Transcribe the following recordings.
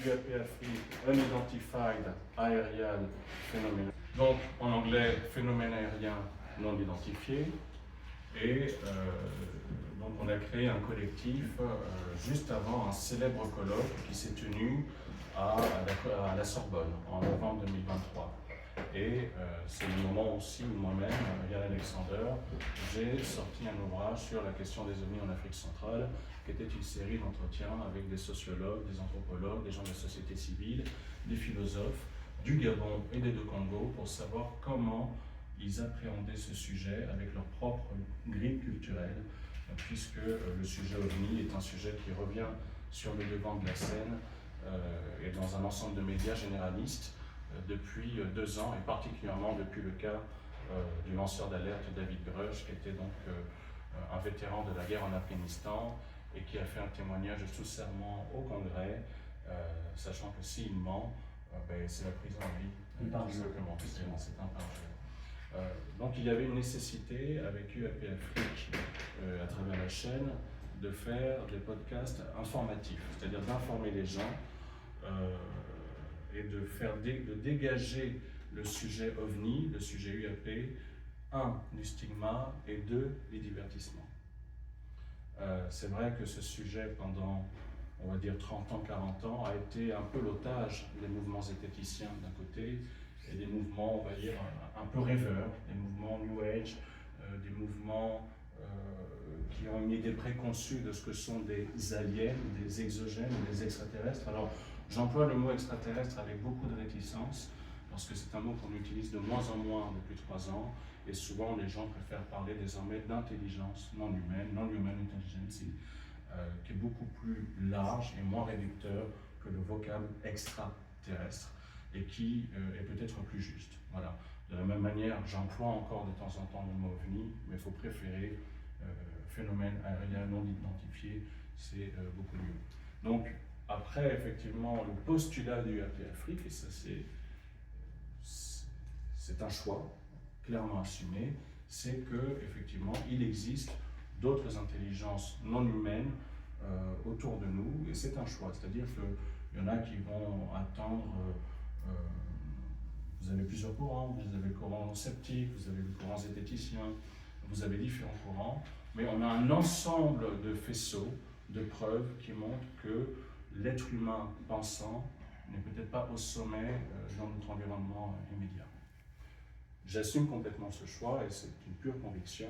UAP Afrique Unidentified Aerial Phenomenon, donc en anglais phénomène aérien non identifié. Et donc on a créé un collectif juste avant un célèbre colloque qui s'est tenu à la Sorbonne en novembre 2023. Et c'est le moment aussi où moi-même, Yann Alexander, j'ai sorti un ouvrage sur la question des ovnis en Afrique centrale, qui était une série d'entretiens avec des sociologues, des anthropologues, des gens de la société civile, des philosophes du Gabon et des deux Congo pour savoir comment ils appréhendaient ce sujet avec leur propre grille culturelle, puisque le sujet OVNI est un sujet qui revient sur le devant de la scène et dans un ensemble de médias généralistes depuis 2 ans, et particulièrement depuis le cas du lanceur d'alerte David Grush, qui était donc un vétéran de la guerre en Afghanistan et qui a fait un témoignage sous serment au Congrès, sachant que s'il ment, c'est la prison à vie. C'est un parjure. Donc il y avait une nécessité avec UAP Afrique, à travers la chaîne, de faire des podcasts informatifs, c'est-à-dire d'informer les gens et de dégager le sujet OVNI, le sujet UAP, 1, du stigma, et 2, du divertissement. C'est vrai que ce sujet, pendant, on va dire, 30 ans, 40 ans, a été un peu l'otage des mouvements zététiciens d'un côté, et des mouvements, on va dire, un peu rêveurs, des mouvements New Age, des mouvements qui ont une idée préconçue de ce que sont des aliens, des exogènes, des extraterrestres. Alors, j'emploie le mot extraterrestre avec beaucoup de réticence, parce que c'est un mot qu'on utilise de moins en moins depuis 3 ans, et souvent les gens préfèrent parler désormais d'intelligence non humaine, non-human intelligence, qui est beaucoup plus large et moins réducteur que le vocable extraterrestre, et qui est peut-être plus juste. Voilà. De la même manière, j'emploie encore de temps en temps le mot OVNI, mais il faut préférer phénomène aérien non identifié, c'est beaucoup mieux. Donc, après, effectivement, le postulat du UAP Afrique, et ça c'est un choix clairement assumé, c'est que effectivement, il existe d'autres intelligences non humaines autour de nous, et c'est un choix. C'est-à-dire qu'il y en a qui vont attendre. Vous avez plusieurs courants, vous avez le courant sceptique, vous avez le courant zététicien, vous avez différents courants, mais on a un ensemble de faisceaux, de preuves qui montrent que l'être humain pensant n'est peut-être pas au sommet dans notre environnement immédiat. J'assume complètement ce choix et c'est une pure conviction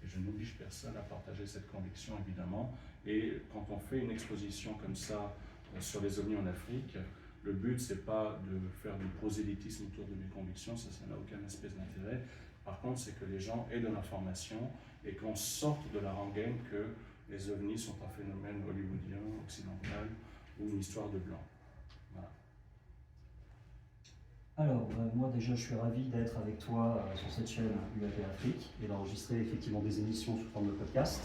et je n'oblige personne à partager cette conviction évidemment. Et quand on fait une exposition comme ça sur les ovnis en Afrique, le but c'est pas de faire du prosélytisme autour de mes convictions, ça n'a aucun espèce d'intérêt. Par contre, c'est que les gens aient de l'information et qu'on sorte de la rengaine que les ovnis sont un phénomène hollywoodien, occidental ou une histoire de blanc. Voilà. Alors, moi déjà, je suis ravi d'être avec toi sur cette chaîne UAP Afrique et d'enregistrer effectivement des émissions sous forme de podcast.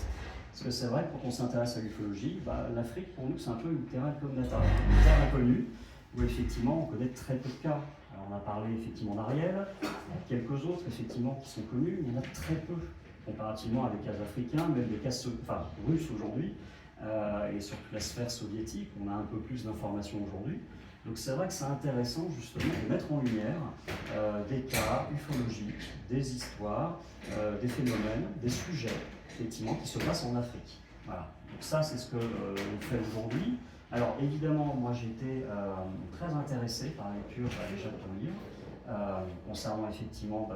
Parce que c'est vrai que quand on s'intéresse à l'ufologie, l'Afrique pour nous c'est un peu une terre inconnue, où effectivement on connaît très peu de cas. Alors on a parlé effectivement d'Ariel, il y a quelques autres effectivement qui sont connus, mais il y en a très peu comparativement à des cas africains, même des cas russes aujourd'hui, et sur toute la sphère soviétique, on a un peu plus d'informations aujourd'hui. Donc c'est vrai que c'est intéressant justement de mettre en lumière des cas ufologiques, des histoires, des phénomènes, des sujets effectivement qui se passent en Afrique. Voilà. Donc ça c'est ce que l'on fait aujourd'hui. Alors évidemment moi j'ai été très intéressé par la lecture déjà de ton livre concernant effectivement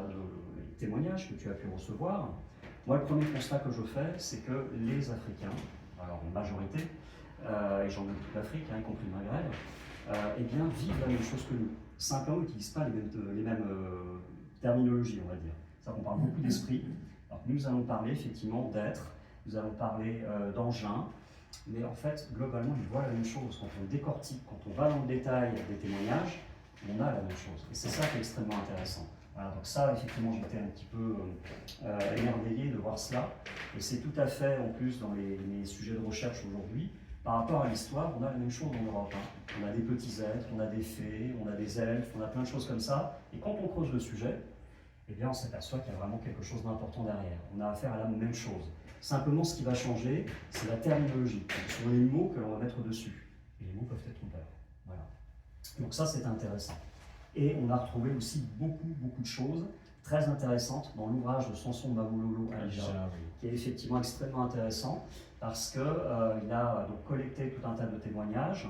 les témoignages que tu as pu recevoir. Moi le premier constat que je fais c'est que les Africains, alors en majorité, et j'en ai toute l'Afrique, y compris le Maghreb, eh bien, vivent la même chose que nous. Simplement, ils n'utilisent pas les mêmes terminologies, on va dire. Ça, on parle beaucoup d'esprit. Alors, nous allons parler effectivement d'être, nous allons parler d'engin, mais en fait, globalement, ils voient la même chose. Quand on décortique, quand on va dans le détail des témoignages, on a la même chose. Et c'est ça qui est extrêmement intéressant. Voilà, donc ça, effectivement, j'étais un petit peu émerveillé de voir cela. Et c'est tout à fait, en plus, dans les sujets de recherche aujourd'hui, par rapport à l'histoire, on a la même chose en Europe. On a des petits êtres, on a des fées, on a des elfes, on a plein de choses comme ça. Et quand on creuse le sujet, eh bien on s'aperçoit qu'il y a vraiment quelque chose d'important derrière. On a affaire à la même chose. Simplement, ce qui va changer, c'est la terminologie. Ce sont les mots que l'on va mettre dessus. Et les mots peuvent être trompeurs. Voilà. Donc ça, c'est intéressant. Et on a retrouvé aussi beaucoup de choses très intéressantes dans l'ouvrage de Samson Mabululu Alija, qui est effectivement extrêmement intéressant parce qu'il a donc collecté tout un tas de témoignages.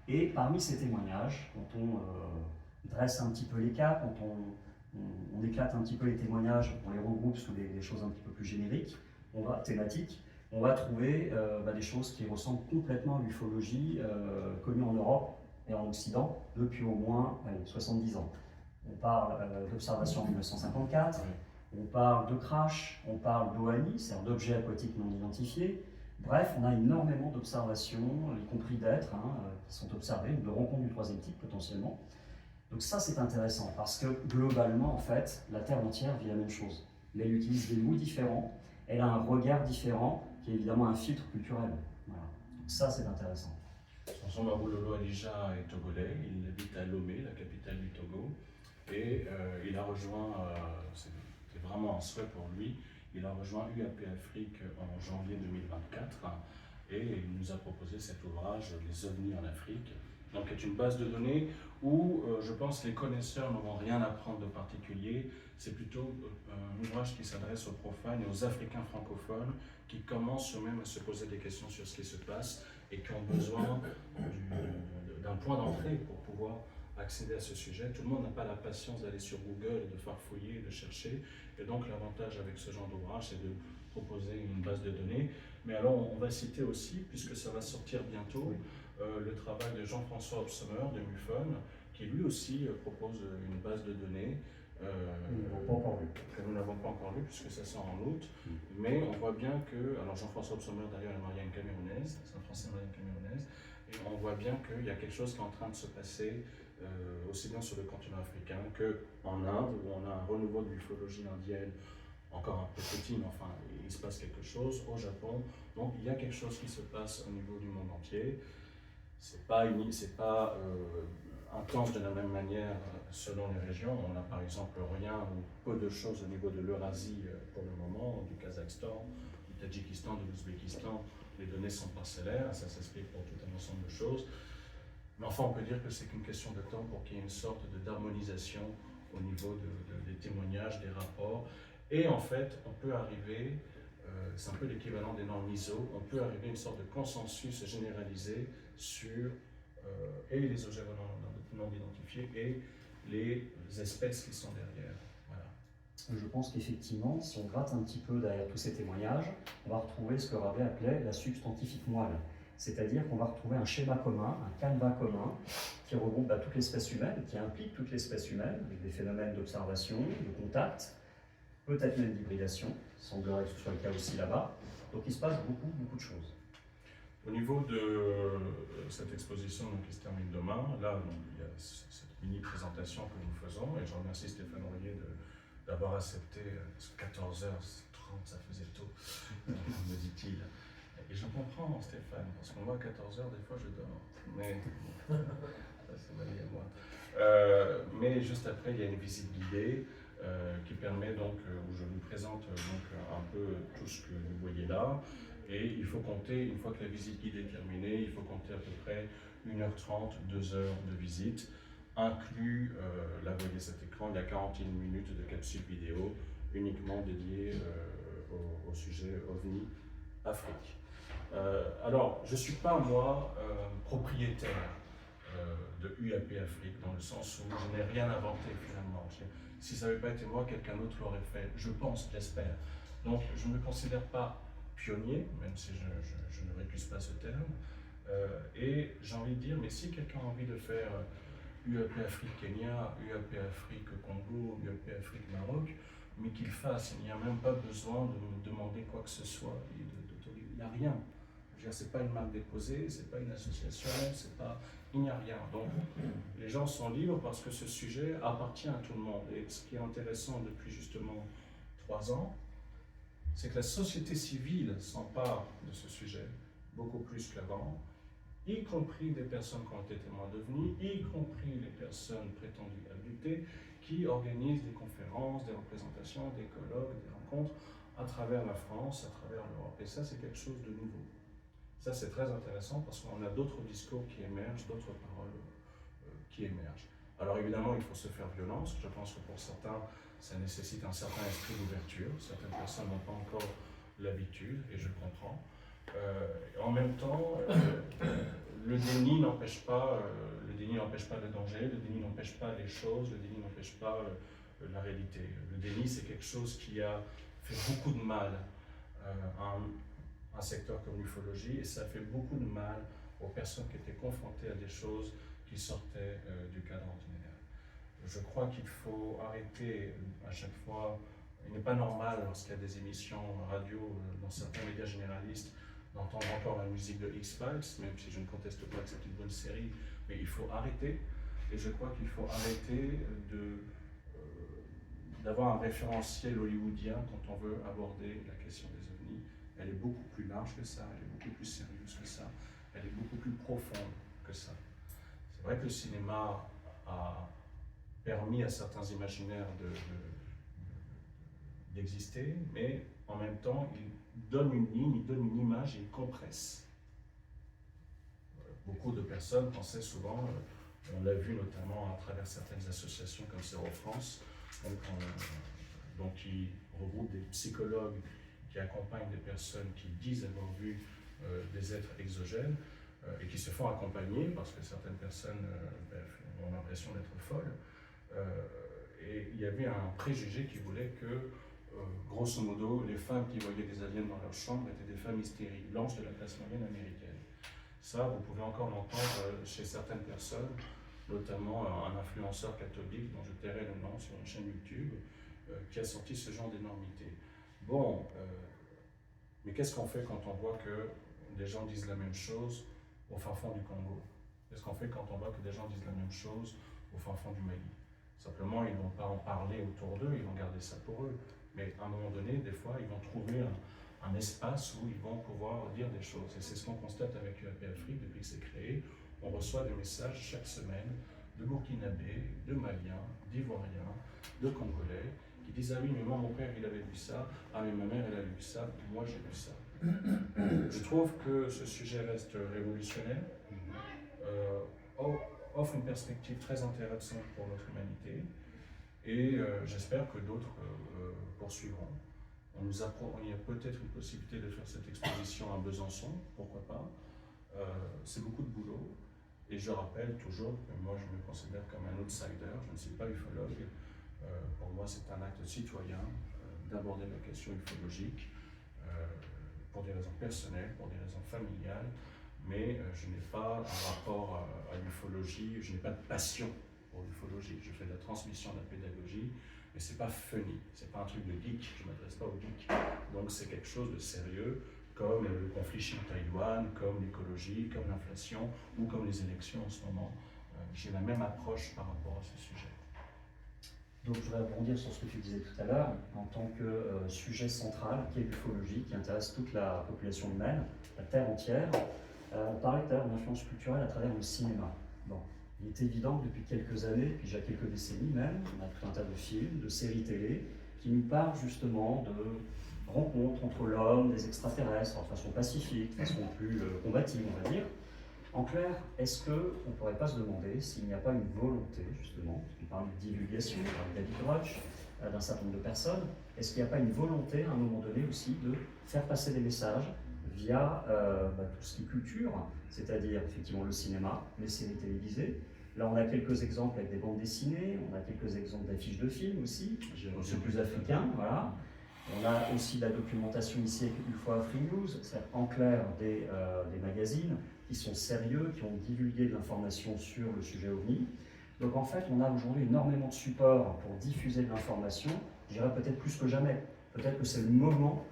Et parmi ces témoignages, quand on dresse un petit peu les cas, quand on éclate un petit peu les témoignages, on les regroupe sous des choses un petit peu plus génériques, thématiques, on va trouver des choses qui ressemblent complètement à l'ufologie connue en Europe et en Occident depuis au moins 70 ans. On parle d'observation en 1954, on parle de crash, on parle d'OANI, c'est-à-dire d'objets aquatiques non identifiés. Bref, on a énormément d'observations, y compris d'êtres qui sont observés, ou de rencontres du troisième type potentiellement. Donc ça, c'est intéressant, parce que globalement, en fait, la Terre entière vit la même chose. Mais elle utilise des mots différents, elle a un regard différent, qui est évidemment un filtre culturel. Voilà. Donc ça, c'est intéressant. Samson Mabululu Alija est togolais, il habite à Lomé, la capitale du Togo, et il a rejoint, c'était vraiment un souhait pour lui, il a rejoint UAP Afrique en janvier 2024 et il nous a proposé cet ouvrage, Les ovnis en Afrique, donc qui est une base de données où je pense les connaisseurs n'auront rien à prendre de particulier. C'est plutôt un ouvrage qui s'adresse aux profanes et aux Africains francophones qui commencent eux-mêmes à se poser des questions sur ce qui se passe et qui ont besoin d'un point d'entrée pour pouvoir accéder à ce sujet. Tout le monde n'a pas la patience d'aller sur Google et de farfouiller, de chercher. Et donc l'avantage avec ce genre d'ouvrage, c'est de proposer une base de données. Mais alors on va citer aussi, puisque ça va sortir bientôt, le travail de Jean-François Hobsommer de MUFON, qui lui aussi propose une base de données que nous n'avons pas encore lu, puisque ça sort en août. Mais on voit bien que, alors Jean-François Hobsommer d'ailleurs est marié à une Camerounaise, c'est un Français marié à une Camerounaise, et on voit bien qu'il y a quelque chose qui est en train de se passer aussi bien sur le continent africain qu'en Inde, où on a un renouveau de l'ufologie indienne, encore un peu petit, mais enfin il se passe quelque chose, au Japon. Donc il y a quelque chose qui se passe au niveau du monde entier. C'est pas intense de la même manière selon les régions. On a par exemple rien ou peu de choses au niveau de l'Eurasie pour le moment, du Kazakhstan, du Tadjikistan, de l'Ouzbékistan. Les données sont parcellaires, ça s'explique pour tout un ensemble de choses. Mais enfin, on peut dire que c'est qu'une question de temps pour qu'il y ait une sorte d'harmonisation au niveau des témoignages, des rapports. Et en fait, on peut arriver, c'est un peu l'équivalent des normes ISO, on peut arriver à une sorte de consensus généralisé sur et les objets non identifiés et les espèces qui sont derrière. Voilà. Je pense qu'effectivement, si on gratte un petit peu derrière tous ces témoignages, on va retrouver ce que Rabelais appelait la substantifique moelle. C'est-à-dire qu'on va retrouver un schéma commun, un canevas commun, qui regroupe toute l'espèce humaine, qui implique toute l'espèce humaine, avec des phénomènes d'observation, de contact, peut-être même d'hybridation, il semblerait que ce soit le cas aussi là-bas. Donc il se passe beaucoup de choses. Au niveau de cette exposition qui se termine demain, là il y a cette mini-présentation que nous faisons, et je remercie Stéphane Royer d'avoir accepté, parce que 14h30 ça faisait tôt, me dit-il. Et je comprends Stéphane, parce que moi à 14h des fois je dors, mais ça c'est ma vie à moi. Mais juste après il y a une visite guidée qui permet donc, où je vous présente donc un peu tout ce que vous voyez là. Et il faut compter, une fois que la visite guidée est terminée, il faut compter à peu près 1h30, 2 heures de visite, inclus, là vous voyez cet écran, il y a 41 minutes de capsule vidéo uniquement dédiée au sujet OVNI Afrique. Alors, je ne suis pas moi propriétaire de UAP Afrique, dans le sens où je n'ai rien inventé finalement. Si ça n'avait pas été moi, quelqu'un d'autre l'aurait fait, je pense, j'espère. Donc je ne me considère pas pionnier, même si je ne récuse pas ce terme. Et j'ai envie de dire, mais si quelqu'un a envie de faire UAP Afrique Kenya, UAP Afrique Congo, UAP Afrique Maroc, mais qu'il fasse, il n'y a même pas besoin de me demander quoi que ce soit. Il n'y a rien. Ce n'est pas une marque déposée, ce n'est pas une association, il n'y a rien. Donc les gens sont libres parce que ce sujet appartient à tout le monde. Et ce qui est intéressant depuis justement 3 ans, c'est que la société civile s'empare de ce sujet beaucoup plus qu'avant, y compris des personnes qui ont été témoins d'OVNI, y compris les personnes prétendues abductées, qui organisent des conférences, des représentations, des colloques, des rencontres à travers la France, à travers l'Europe. Et ça, c'est quelque chose de nouveau. Ça, c'est très intéressant parce qu'on a d'autres discours qui émergent, d'autres paroles qui émergent. Alors évidemment, il faut se faire violence. Je pense que pour certains, ça nécessite un certain esprit d'ouverture. Certaines personnes n'ont pas encore l'habitude, et je comprends. En même temps, le déni n'empêche pas le danger, le déni n'empêche pas les choses, le déni n'empêche pas la réalité. Le déni, c'est quelque chose qui a fait beaucoup de mal à un secteur comme l'ufologie, et ça fait beaucoup de mal aux personnes qui étaient confrontées à des choses qui sortaient du cadre ordinaire. Je crois qu'il faut arrêter à chaque fois. Il n'est pas normal, lorsqu'il y a des émissions radio dans certains médias généralistes, d'entendre encore la musique de X-Files, même si je ne conteste pas que c'est une bonne série, mais il faut arrêter. Et je crois qu'il faut arrêter d'avoir un référentiel hollywoodien quand on veut aborder la question des ovnis. Elle est beaucoup plus large que ça, elle est beaucoup plus sérieuse que ça, elle est beaucoup plus profonde que ça. C'est vrai que le cinéma a permis à certains imaginaires d'exister, mais en même temps, il donne une ligne, il donne une image et il compresse. Beaucoup de personnes pensaient souvent, on l'a vu notamment à travers certaines associations comme Zéro France, donc qui regroupent des psychologues qui accompagnent des personnes qui disent avoir vu des êtres exogènes et qui se font accompagner parce que certaines personnes ont l'impression d'être folles. Et il y avait un préjugé qui voulait que, grosso modo, les femmes qui voyaient des aliens dans leur chambre étaient des femmes hystériques, blanches de la classe moyenne américaine. Ça, vous pouvez encore l'entendre chez certaines personnes, notamment un influenceur catholique dont je tairai le nom sur une chaîne YouTube, qui a sorti ce genre d'énormité. Bon, mais qu'est-ce qu'on fait quand on voit que des gens disent la même chose au fin fond du Congo? Qu'est-ce qu'on fait quand on voit que des gens disent la même chose au fin fond du Mali? Simplement, ils ne vont pas en parler autour d'eux, ils vont garder ça pour eux. Mais à un moment donné, des fois, ils vont trouver un espace où ils vont pouvoir dire des choses. Et c'est ce qu'on constate avec UAP Afrique depuis que c'est créé. On reçoit des messages chaque semaine de Burkinabés, de Maliens, d'Ivoiriens, de Congolais, qui disent « Ah oui, mais moi, mon père, il avait vu ça. Ah, mais ma mère, elle a vu ça. Moi, j'ai vu ça. » Je trouve que ce sujet reste révolutionnaire, offre une perspective très intéressante pour notre humanité, et j'espère que d'autres poursuivront. Il y a peut-être une possibilité de faire cette exposition à Besançon, pourquoi pas. C'est beaucoup de boulot, et je rappelle toujours que moi je me considère comme un outsider, je ne suis pas ufologue. Pour moi c'est un acte citoyen d'aborder la question ufologique pour des raisons personnelles, pour des raisons familiales, mais je n'ai pas un rapport à l'ufologie, je n'ai pas de passion pour l'ufologie. Je fais de la transmission, de la pédagogie, mais c'est pas funny, c'est pas un truc de geek, je ne m'adresse pas aux geeks. Donc c'est quelque chose de sérieux, comme le conflit Chine-Taïwan, comme l'écologie, comme l'inflation, ou comme les élections en ce moment. J'ai la même approche par rapport à ce sujet. Donc je vais rebondir sur ce que tu disais tout à l'heure, en tant que sujet central, qui est l'ufologie, qui intéresse toute la population humaine, la Terre entière. On parlait tout à l'heure d'influence culturelle à travers le cinéma. Bon. Il est évident que depuis quelques années, puis déjà quelques décennies même, on a tout un tas de films, de séries télé, qui nous parlent justement de rencontres entre l'homme, des extraterrestres, de façon pacifique, de façon plus combative, on va dire. En clair, est-ce qu'on ne pourrait pas se demander s'il n'y a pas une volonté, justement, on parle de divulgation, on parle de David Grusch, d'un certain nombre de personnes, est-ce qu'il n'y a pas une volonté, à un moment donné aussi, de faire passer des messages via tout ce qui est culture, c'est-à-dire effectivement le cinéma, les séries télévisées. Là, on a quelques exemples avec des bandes dessinées, on a quelques exemples d'affiches de films aussi, c'est plus africain, voilà. On a aussi de la documentation ici avec UFO Afrique News, c'est en clair des magazines qui sont sérieux, qui ont divulgué de l'information sur le sujet OVNI. Donc en fait, on a aujourd'hui énormément de supports pour diffuser de l'information, je dirais peut-être plus que jamais. Peut-être que c'est le moment,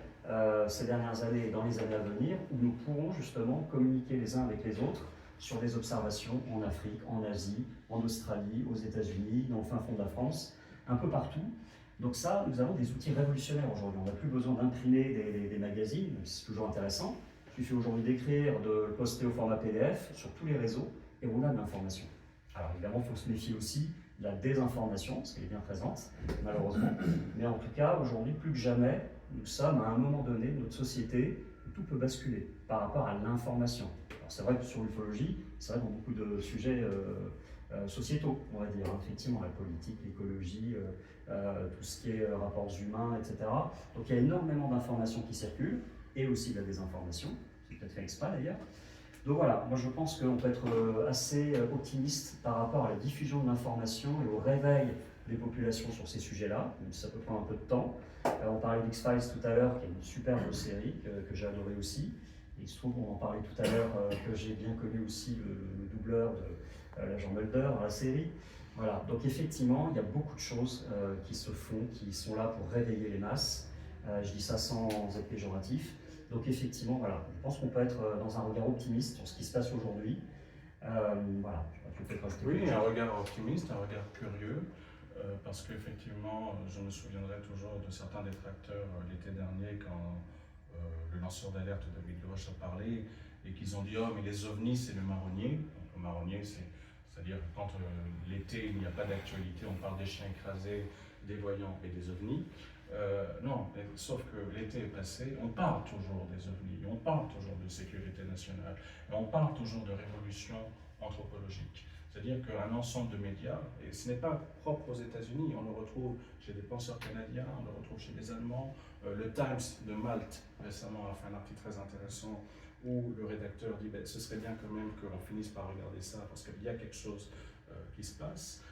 ces dernières années et dans les années à venir, où nous pourrons justement communiquer les uns avec les autres sur des observations en Afrique, en Asie, en Australie, aux États-Unis, dans le fin fond de la France, un peu partout. Donc ça, nous avons des outils révolutionnaires aujourd'hui. On n'a plus besoin d'imprimer des magazines, c'est toujours intéressant. Il suffit aujourd'hui d'écrire, de le poster au format PDF sur tous les réseaux, et on a de l'information. Alors évidemment, il faut se méfier aussi de la désinformation, parce qu'elle est bien présente, malheureusement. Mais en tout cas, aujourd'hui, plus que jamais, nous sommes à un moment donné de notre société où tout peut basculer par rapport à l'information. Alors c'est vrai que sur l'ufologie, c'est vrai que dans beaucoup de sujets sociétaux, on va dire, hein, effectivement, la politique, l'écologie, tout ce qui est rapports humains, etc. Donc il y a énormément d'informations qui circulent, et aussi de la désinformation, c'est peut-être fait exprès d'ailleurs. Donc voilà, moi je pense qu'on peut être assez optimiste par rapport à la diffusion de l'information et au réveil des populations sur ces sujets-là, même si ça peut prendre un peu de temps. On parlait d'X-Files tout à l'heure, qui est une superbe série que j'ai adorée aussi. Il se trouve, on en parlait tout à l'heure, que j'ai bien connu aussi le doubleur de l'agent Mulder dans la série. Voilà, donc effectivement, il y a beaucoup de choses qui se font, qui sont là pour réveiller les masses. Je dis ça sans être péjoratif. Donc effectivement, voilà, je pense qu'on peut être dans un regard optimiste sur ce qui se passe aujourd'hui. Voilà, je crois que peut-être rajouter quelque chose. Un regard optimiste, un regard curieux, parce qu'effectivement, je me souviendrai toujours de certains détracteurs l'été dernier quand le lanceur d'alerte David Loesch a parlé et qu'ils ont dit « Oh, mais les ovnis, c'est le marronnier ». Donc, le marronnier, c'est-à-dire quand l'été, il n'y a pas d'actualité, on parle des chiens écrasés, des voyants et des ovnis. Non, sauf que l'été est passé, on parle toujours des ovnis, on parle toujours de sécurité nationale, et on parle toujours de révolution anthropologique. C'est-à-dire qu'un ensemble de médias, et ce n'est pas propre aux États-Unis, on le retrouve chez des penseurs canadiens, on le retrouve chez des Allemands. Le Times de Malte récemment a fait un article très intéressant où le rédacteur dit ben, ce serait bien quand même qu'on finisse par regarder ça parce qu'il y a quelque chose qui se passe.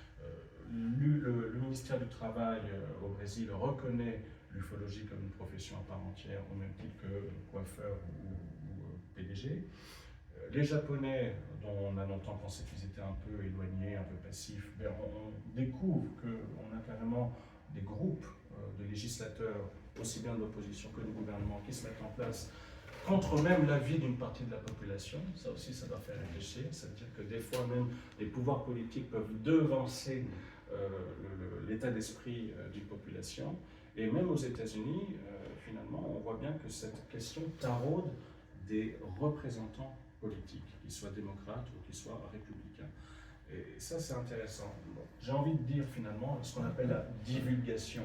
Le ministère du Travail au Brésil reconnaît l'ufologie comme une profession à part entière, au même titre que coiffeur ou PDG. Les Japonais, dont on a longtemps pensé qu'ils étaient un peu éloignés, un peu passifs, ben on découvre qu'on a carrément des groupes de législateurs, aussi bien de l'opposition que du gouvernement, qui se mettent en place contre même l'avis d'une partie de la population. Ça aussi, ça doit faire réfléchir. C'est-à-dire que des fois, même les pouvoirs politiques peuvent devancer l'état d'esprit d'une population. Et même aux États-Unis, finalement, on voit bien que cette question taraude des représentants politiques, qu'ils soient démocrates ou qu'ils soient républicains. Et ça, c'est intéressant. Bon, j'ai envie de dire finalement ce qu'on appelle la divulgation.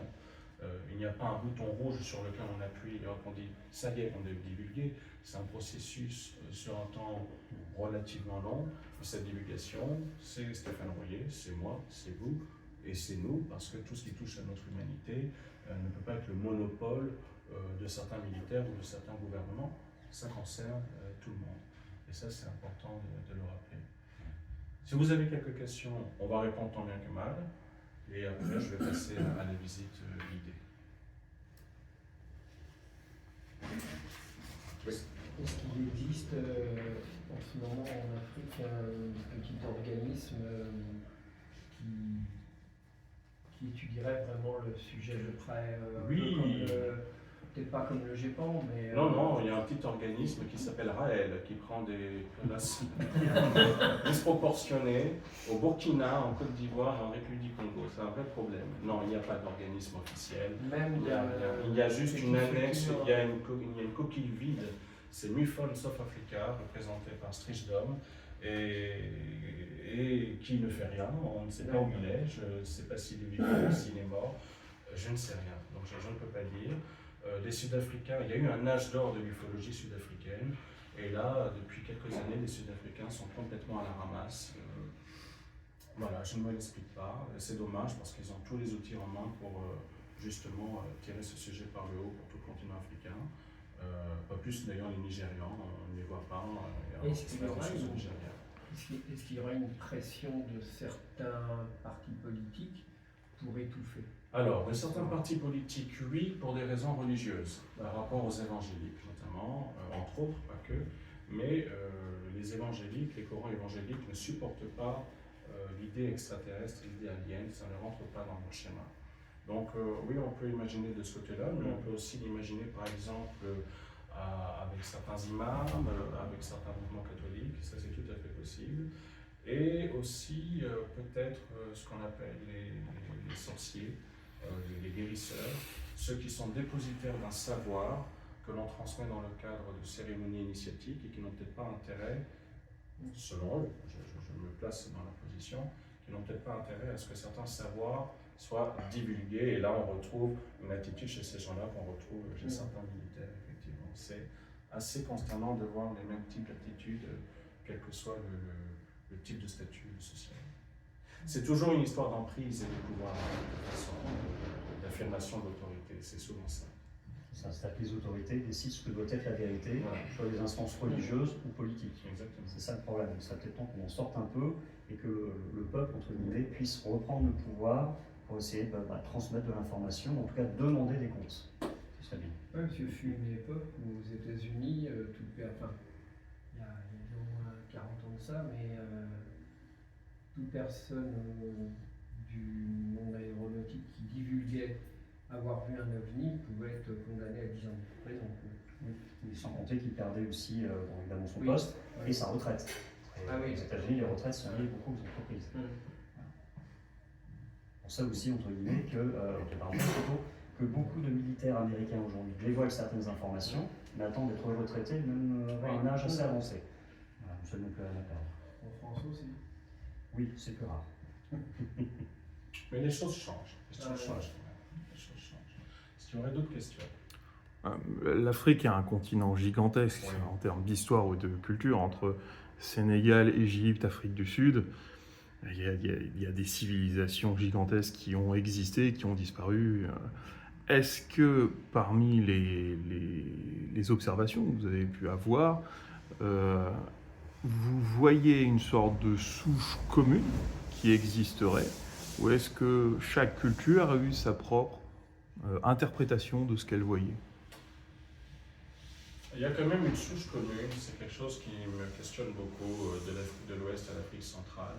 Il n'y a pas un bouton rouge sur lequel on appuie et on dit « ça y est, on est divulgué ». C'est un processus sur un temps relativement long. Cette divulgation, c'est Stéphane Royer, c'est moi, c'est vous et c'est nous, parce que tout ce qui touche à notre humanité ne peut pas être le monopole de certains militaires ou de certains gouvernements. Ça concerne tout le monde. Et ça, c'est important de le rappeler. Si vous avez quelques questions, on va répondre tant bien que mal. Et après, je vais passer à la visite guidée. Oui. Est-ce qu'il existe en ce moment en Afrique un petit organisme qui étudierait vraiment le sujet de près Oui. Peut-être pas comme le GEPAN, mais... Non, il y a un petit organisme qui s'appelle RAEL, qui prend des places disproportionnées au Burkina, en Côte d'Ivoire et en République du Congo. C'est un vrai problème. Non, il n'y a pas d'organisme officiel. Même il y a juste une annexe, il y a une coquille vide. C'est MUFON South Africa, représenté par Strijdom, et qui ne fait rien. On ne sait pas où il est, je ne sais pas s'il est vivant ou s'il est mort. Je ne sais rien, donc je ne peux pas dire. Les Sud-Africains, il y a eu un âge d'or de l'ufologie sud-africaine, et là, depuis quelques années, les Sud-Africains sont complètement à la ramasse. Voilà, je ne me l'explique pas. C'est dommage parce qu'ils ont tous les outils en main pour justement tirer ce sujet par le haut pour tout le continent africain. Pas plus d'ailleurs les Nigérians, on ne les voit pas. Est-ce qu'il y aura une pression de certains partis politiques pour étouffer? Alors, de certains partis politiques, oui, pour des raisons religieuses, par rapport aux évangéliques notamment, entre autres, pas que, mais les évangéliques, les courants évangéliques ne supportent pas l'idée extraterrestre, l'idée alien, ça ne rentre pas dans leur schéma. Donc oui, on peut imaginer de ce côté-là, mais on peut aussi l'imaginer par exemple avec certains imams, avec certains mouvements catholiques, ça c'est tout à fait possible. Et aussi peut-être ce qu'on appelle les sorciers, les guérisseurs, ceux qui sont dépositaires d'un savoir que l'on transmet dans le cadre de cérémonies initiatiques et qui n'ont peut-être pas intérêt, selon eux, je me place dans la position, qui n'ont peut-être pas intérêt à ce que certains savoirs soient divulgués. Et là, on retrouve une attitude chez ces gens-là qu'on retrouve chez certains militaires, effectivement. C'est assez consternant de voir les mêmes types d'attitudes, quel que soit le type de statut social. C'est toujours une histoire d'emprise et de pouvoir, d'affirmation de l'autorité, c'est souvent ça. C'est-à-dire que les autorités décident ce que doit être la vérité, Voilà. soit des instances religieuses ou politiques. Exactement. C'est ça le problème. Il serait peut-être temps qu'on en sorte un peu et que le peuple, entre guillemets, puisse reprendre le pouvoir pour essayer de transmettre de l'information, en tout cas demander des comptes. Ce serait bien. Oui, parce que fut une époque où aux États-Unis, enfin, il y a au moins 40 ans de ça, mais toute personne du monde aéronautique qui divulguait avoir vu un ovni pouvait être condamné à 10 ans de prison. Oui. Sans compter qu'il perdait aussi évidemment son Oui. poste Ouais. et sa retraite. Et Oui. aux États-Unis, les retraites sont liées beaucoup aux entreprises. Pour ça aussi, entre guillemets, que beaucoup de militaires américains aujourd'hui dévoilent certaines informations, mais attendent d'être retraités, même à un âge assez avancé. Voilà, nous sommes plus rien à perdre. En France aussi. Oui, c'est plus rare. Mais les choses changent. Les choses changent. Les choses changent. Est-ce qu'il y aurait d'autres questions? L'Afrique est un continent gigantesque en termes d'histoire ou de culture, entre Sénégal, Égypte, Afrique du Sud. Il y a des civilisations gigantesques qui ont existé, qui ont disparu. Est-ce que parmi les observations que vous avez pu avoir, vous voyez une sorte de souche commune qui existerait, ou est-ce que chaque culture a eu sa propre interprétation de ce qu'elle voyait? Il y a quand même une souche commune, c'est quelque chose qui me questionne beaucoup, de l'Afrique de l'Ouest à l'Afrique centrale.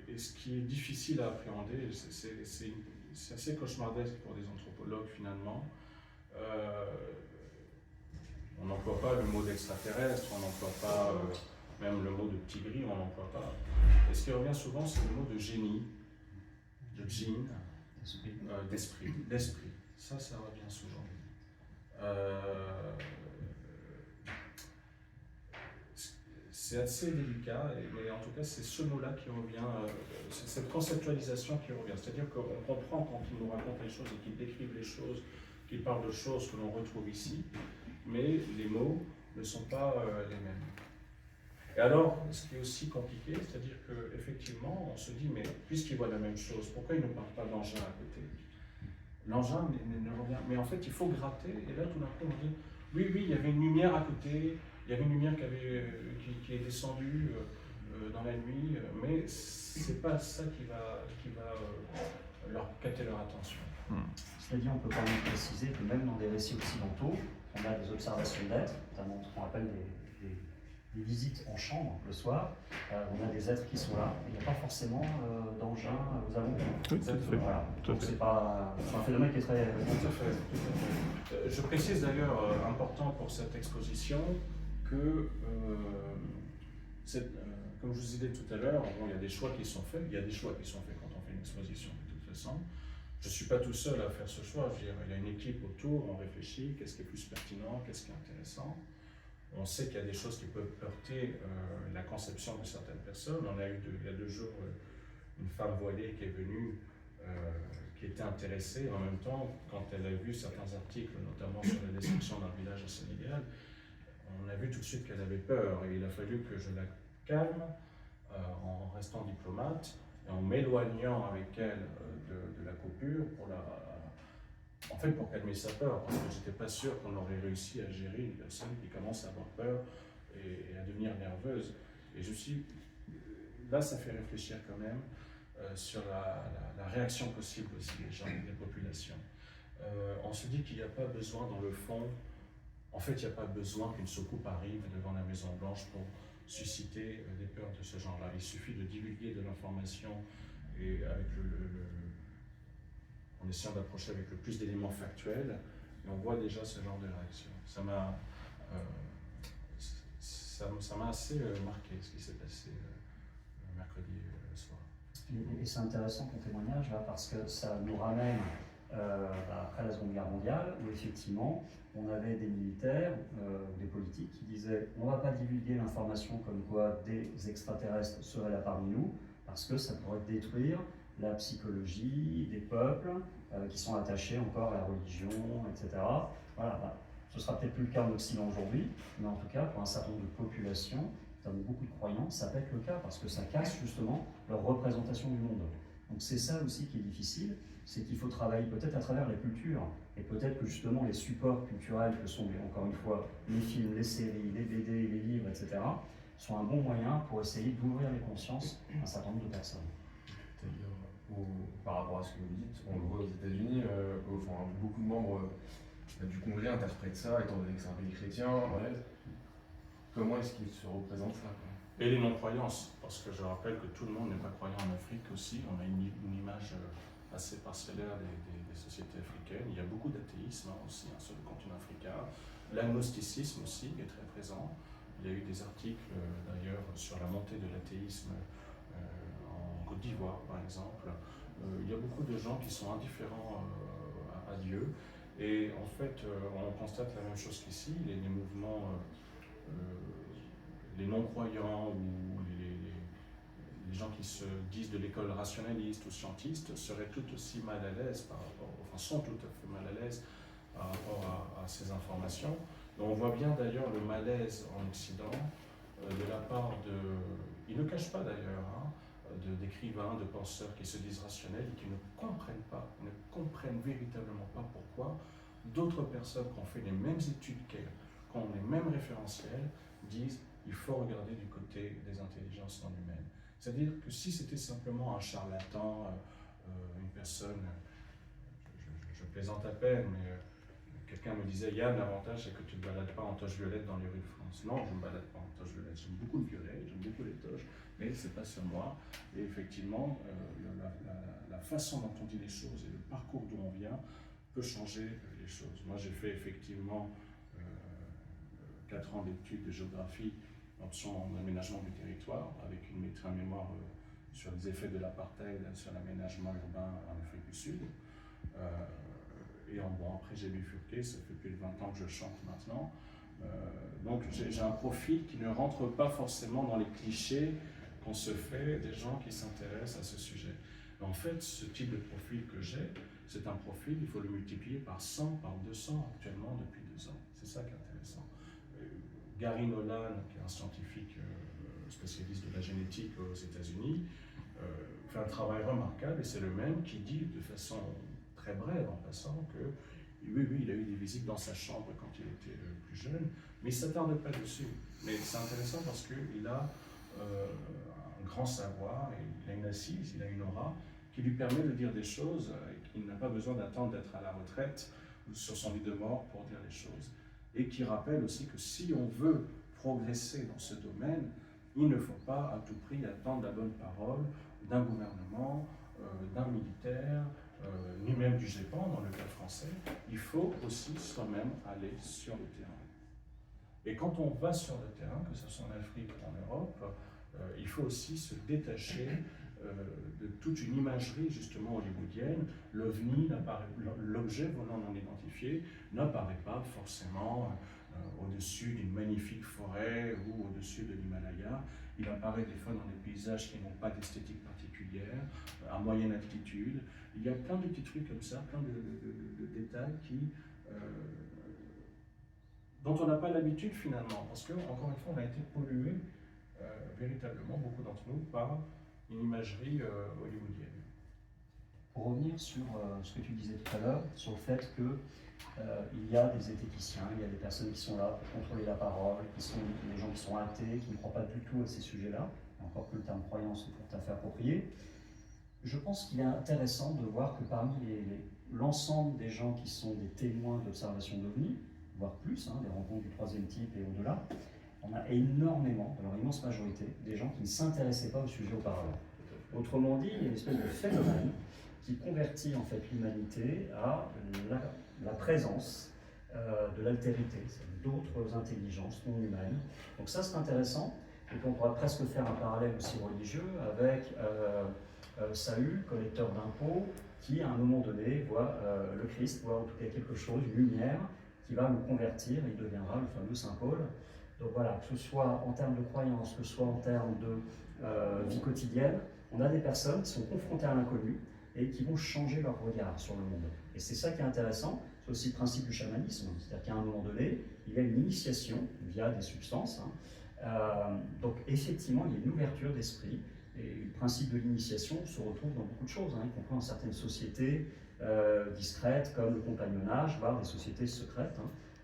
Et ce qui est difficile à appréhender, c'est assez cauchemardesque pour des anthropologues finalement. On n'emploie pas le mot d'extraterrestre, on n'emploie pas même le mot de petit gris, on n'emploie pas. Et ce qui revient souvent, c'est le mot de génie, de djinn, d'esprit. Ça revient souvent. C'est assez délicat, mais en tout cas, c'est ce mot-là qui revient, c'est cette conceptualisation qui revient. C'est-à-dire qu'on comprend quand ils nous racontent les choses et qu'ils décrivent les choses, qu'ils parlent de choses que l'on retrouve ici, mais les mots ne sont pas les mêmes. Et alors, ce qui est aussi compliqué, c'est-à-dire qu'effectivement, on se dit, mais puisqu'ils voient la même chose, pourquoi ils ne parlent pas d'engin à côté? L'engin ne revient, mais en fait, il faut gratter, et là, tout d'un coup, on dit, oui, il y avait une lumière à côté, il y avait une lumière qui est descendue dans la nuit, mais c'est pas ça qui va leur capter leur attention. C'est-à-dire, on peut quand même préciser que même dans des récits occidentaux, on a des observations d'êtres, notamment ce qu'on appelle des visites en chambre le soir. On a des êtres qui sont là. Il n'y a pas forcément d'engin aux alentours. Oui, tout à fait. Voilà. Tout à Donc fait. c'est un phénomène qui est très... Tout à fait. Je précise d'ailleurs, important pour cette exposition, que, comme je vous disais tout à l'heure, bon, il y a des choix qui sont faits. Il y a des choix qui sont faits quand on fait une exposition, de toute façon. Je ne suis pas tout seul à faire ce choix. Je veux dire, il y a une équipe autour, on réfléchit, qu'est-ce qui est plus pertinent, qu'est-ce qui est intéressant. On sait qu'il y a des choses qui peuvent heurter la conception de certaines personnes. On a eu il y a 2 jours une femme voilée qui est venue, qui était intéressée. En même temps, quand elle a vu certains articles, notamment sur la destruction d'un village au Sénégal, on a vu tout de suite qu'elle avait peur. Et il a fallu que je la calme en restant diplomate et en m'éloignant avec elle de la coupure pour calmer sa peur, parce que j'étais pas sûr qu'on aurait réussi à gérer une personne qui commence à avoir peur et à devenir nerveuse. Et là, ça fait réfléchir quand même sur la réaction possible aussi des gens, des populations. On se dit qu'il n'y a pas besoin dans le fond, en fait, il n'y a pas besoin qu'une soucoupe arrive devant la Maison Blanche pour susciter des peurs de ce genre-là. Il suffit de divulguer de l'information et avec en essayant d'approcher avec le plus d'éléments factuels, et on voit déjà ce genre de réaction. Ça m'a assez marqué ce qui s'est passé mercredi soir. Et c'est intéressant ton témoignage là, parce que ça nous ramène après la Seconde Guerre mondiale, où effectivement on avait des militaires, des politiques qui disaient on ne va pas divulguer l'information comme quoi des extraterrestres seraient là parmi nous, parce que ça pourrait détruire la psychologie des peuples qui sont attachés encore à la religion, etc. Voilà, ce sera peut-être plus le cas en Occident aujourd'hui, mais en tout cas pour un certain nombre de populations, comme beaucoup de croyants, ça peut être le cas parce que ça casse justement leur représentation du monde. Donc c'est ça aussi qui est difficile, c'est qu'il faut travailler peut-être à travers la culture, et peut-être que justement les supports culturels que sont, encore une fois, les films, les séries, les BD, les livres, etc., sont un bon moyen pour essayer d'ouvrir les consciences à un certain nombre de personnes. C'est-à-dire, par rapport à ce que vous dites, on le voit aux États-Unis, beaucoup de membres du Congrès interprètent ça, étant donné que c'est un pays chrétien. Ouais. Comment est-ce qu'ils se représentent ça, quoi? Et les non-croyances, parce que je rappelle que tout le monde n'est pas croyant en Afrique aussi. On a une image assez parcellaire des sociétés africaines. Il y a beaucoup d'athéisme aussi sur le continent africain. L'agnosticisme aussi est très présent. Il y a eu des articles d'ailleurs sur la montée de l'athéisme en Côte d'Ivoire par exemple. Il y a beaucoup de gens qui sont indifférents à Dieu. Et en fait, on constate la même chose qu'ici. Les mouvements, les non-croyants ou les gens qui se disent de l'école rationaliste ou scientiste seraient tout aussi mal à l'aise sont tout à fait mal à l'aise par rapport à ces informations. Et on voit bien d'ailleurs le malaise en Occident de la part ils ne cachent pas d'ailleurs, d'écrivains, de penseurs qui se disent rationnels et qui ne comprennent véritablement pas pourquoi d'autres personnes qui ont fait les mêmes études qu'elles, qui ont les mêmes référentiels, disent il faut regarder du côté des intelligences non humaines. C'est-à-dire que si c'était simplement un charlatan, une personne, je plaisante à peine, mais quelqu'un me disait Yann, l'avantage c'est que tu ne te balades pas en toche violette dans les rues de France. Non, je ne me balade pas en toche violette. J'aime beaucoup le violet, j'aime beaucoup les toches, mais ce n'est pas sur moi. Et effectivement, la façon dont on dit les choses et le parcours d'où on vient peut changer les choses. Moi, j'ai fait effectivement 4 ans d'études de géographie, option en aménagement du territoire, avec un mémoire sur les effets de l'apartheid sur l'aménagement urbain en Afrique du Sud. Et après j'ai bifurqué, ça fait plus de 20 ans que je chante maintenant. Donc j'ai un profil qui ne rentre pas forcément dans les clichés qu'on se fait des gens qui s'intéressent à ce sujet. Mais en fait, ce type de profil que j'ai, c'est un profil, il faut le multiplier par 100, par 200 actuellement depuis 2 ans. C'est ça qui est intéressant. Gary Nolan, qui est un scientifique spécialiste de la génétique aux États-Unis, fait un travail remarquable et c'est le même qui dit de façon très brève en passant que oui, il a eu des visites dans sa chambre quand il était plus jeune, mais il ne s'attarde pas dessus. Mais c'est intéressant parce qu'il a un grand savoir, et il a une assise, il a une aura qui lui permet de dire des choses et qu'il n'a pas besoin d'attendre d'être à la retraite ou sur son lit de mort pour dire les choses. Et qui rappelle aussi que si on veut progresser dans ce domaine, il ne faut pas à tout prix attendre la bonne parole d'un gouvernement, d'un militaire, ni même du GEPAN dans le cas français. Il faut aussi soi-même aller sur le terrain. Et quand on va sur le terrain, que ce soit en Afrique ou en Europe, il faut aussi se détacher de toute une imagerie justement hollywoodienne. L'OVNI, l'objet volant non identifié, n'apparaît pas forcément au-dessus d'une magnifique forêt ou au-dessus de l'Himalaya. Il apparaît des fois dans des paysages qui n'ont pas d'esthétique particulière, à moyenne altitude. Il y a plein de petits trucs comme ça, plein de détails dont on n'a pas l'habitude finalement, parce que, encore une fois, on a été pollué véritablement, beaucoup d'entre nous, par une imagerie hollywoodienne. Pour revenir sur ce que tu disais tout à l'heure, sur le fait qu'il y a des zététiciens, il y a des personnes qui sont là pour contrôler la parole, qui sont des gens qui sont athées, qui ne croient pas du tout à ces sujets-là, encore que le terme croyance est tout à fait approprié. Je pense qu'il est intéressant de voir que parmi l'ensemble des gens qui sont des témoins d'observation d'OVNI, voire plus, des rencontres du 3e type et au-delà, on a énormément, dans leur immense majorité, des gens qui ne s'intéressaient pas au sujet auparavant. Autrement dit, il y a une espèce de phénomène qui convertit en fait l'humanité à la présence de l'altérité, d'autres intelligences non humaines. Donc ça c'est intéressant, et puis on pourrait presque faire un parallèle aussi religieux avec Saül, collecteur d'impôts, qui à un moment donné voit le Christ, voit en tout cas quelque chose, une lumière, qui va le convertir, et il deviendra le fameux Saint Paul. Donc voilà, que ce soit en termes de croyance, que ce soit en termes de vie quotidienne, on a des personnes qui sont confrontées à l'inconnu et qui vont changer leur regard sur le monde. Et c'est ça qui est intéressant, c'est aussi le principe du chamanisme, c'est-à-dire qu'à un moment donné, il y a une initiation via des substances, Donc effectivement, il y a une ouverture d'esprit, et le principe de l'initiation se retrouve dans beaucoup de choses, y compris dans certaines sociétés discrètes comme le compagnonnage, voire des sociétés secrètes.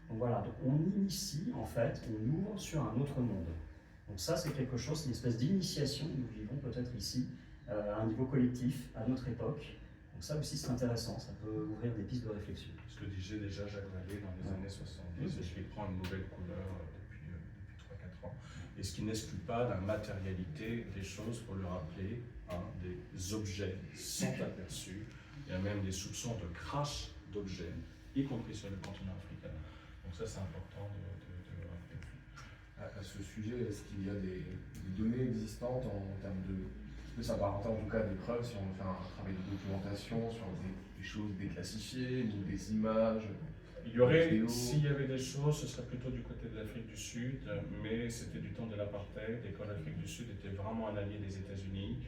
Donc voilà, donc on initie en fait, on ouvre sur un autre monde. Donc ça c'est quelque chose, une espèce d'initiation que nous vivons peut-être ici, à un niveau collectif, à notre époque. Donc ça aussi c'est intéressant, ça peut ouvrir des pistes de réflexion. Ce que disait déjà Jacques Vallée dans les années 70, et qui prend une nouvelle couleur depuis 3-4 ans, et ce qui n'exclut pas la matérialité des choses, pour le rappeler, des objets sont aperçus, il y a même des soupçons de crash d'objets, y compris sur le continent africain. Donc ça c'est important de le rappeler. À ce sujet, est-ce qu'il y a des données existantes en termes de... qui peut s'apparenter en tout cas des preuves si on veut faire un travail de documentation sur des choses déclassifiées ou des images? Il y aurait, s'il y avait des choses, ce serait plutôt du côté de l'Afrique du Sud, mais c'était du temps de l'apartheid, et quand l'Afrique du Sud était vraiment un allié des États-Unis,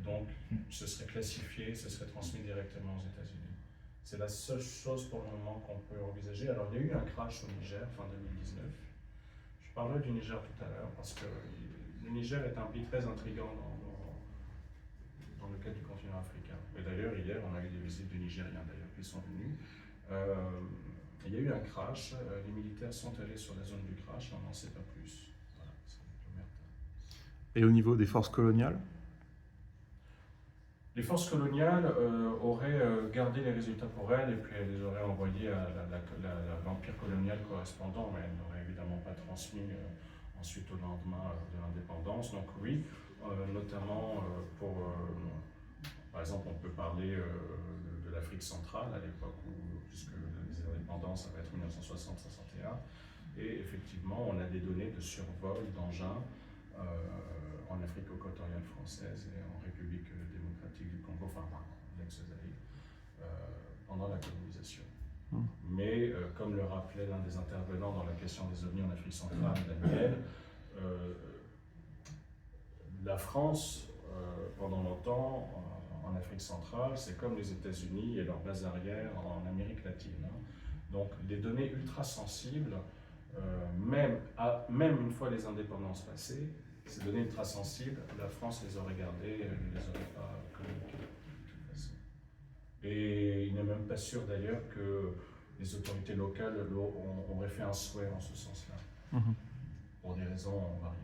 donc ce serait classifié, ce serait transmis directement aux États-Unis. C'est la seule chose pour le moment qu'on peut envisager. Alors il y a eu un crash au Niger, fin 2019. Je parlerai du Niger tout à l'heure, parce que le Niger est un pays très intriguant dans le cadre du continent africain. Et d'ailleurs, hier, on a eu des visites de Nigériens d'ailleurs qui sont venus. Il y a eu un crash, les militaires sont allés sur la zone du crash, on n'en sait pas plus. Voilà, c'est l'omerta. Et au niveau des forces coloniales? Les forces coloniales auraient gardé les résultats pour elles et puis elles les auraient envoyés à l'empire colonial correspondant, mais elles n'auraient évidemment pas transmis ensuite au lendemain de l'indépendance. Donc oui, notamment par exemple, on peut parler de l'Afrique centrale à l'époque puisque les indépendances, ça va être 1960-61, et effectivement, on a des données de survol d'engins en Afrique équatoriale française et en République démocratique du Congo, enfin l'ex-Zaïre, pendant la colonisation. Mais comme le rappelait l'un des intervenants dans la question des ovnis en Afrique centrale, Daniel, la France, pendant longtemps, en Afrique centrale, c'est comme les États-Unis et leur base arrière en Amérique latine. Donc des données ultra sensibles, même une fois les indépendances passées, ces données ultra sensibles, la France les aurait gardées, elle ne les aurait pas communiquées de toute façon. Et il n'est même pas sûr d'ailleurs que les autorités locales auraient fait un souhait en ce sens-là, pour des raisons variées.